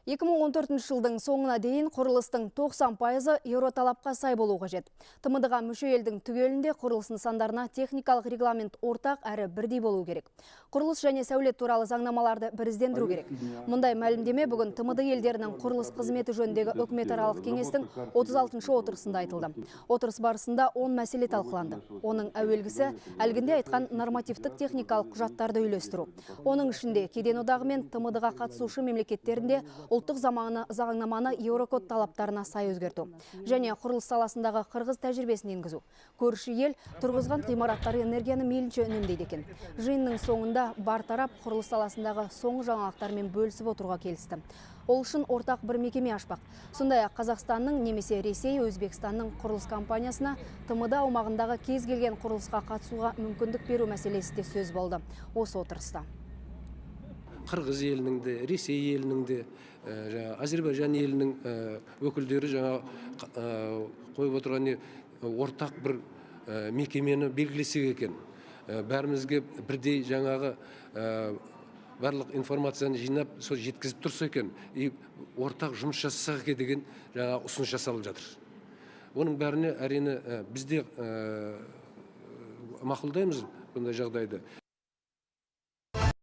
2014 жылдың соңына дейін құрылыстың 90% еуро талапқа сай болу қажет. ТМД-ға мүше елдің түгелінде құрылыс нысандарына техникалық регламент ортақ әрі бірдей болу керек. Құрылыс және сәулет туралы заңнамаларды біріздендіру керек. Мұндай мәлімдеме бүгін ТМД елдерінің құрылыс қызметі жөніндегі үкіметаралық кеңестің 36-шы отырысында айтылды. Отырыс барысында 10 мәселе талқыланды. Оның әуелгісі әлгінде айтқан нормативтік техникалық құжаттарды үйлестіру. Оның ішінде кеден одағы мен ТМД-ға қатысушы мемлекеттерінде ұлттық заңнаманы Еурокод талаптарына сай өзгерту. Және құрылыс саласындағы қырғыз тәжірибесін енгізу. Көрші ел тұрғызған ғимараттар энергияны мейлінше үнемдейді екен. Жиынның соңында бар тарап құрылыс саласындағы соңғы жаңалықтармен бөлісіп отыруға келісті. Ол үшін ортақ бір мекеме ашпақ. Сондай-ақ Қазақстанның немесе Ресей, Өзбекстанның құрылыс компаниясына ТМД аумағындағы кез келген құрылысқа қатысуға мүмкіндік беру мәселесі де сөз болды осы отырыста. Қырғыз елінің де, Ресей елінің де, Әзербайжан елінің өкілдері қойып отырған ортақ бір мекемені белгілесек екен. Бәрімізге бірдей барлық информацияны жинап, сол жеткізіп тұрса екен, ортақ жұмыс жасасақ деген ұсыныс жасалып жатыр. Оның бәріне әрине бізде мақұлдаймыз бұндай жағдайды.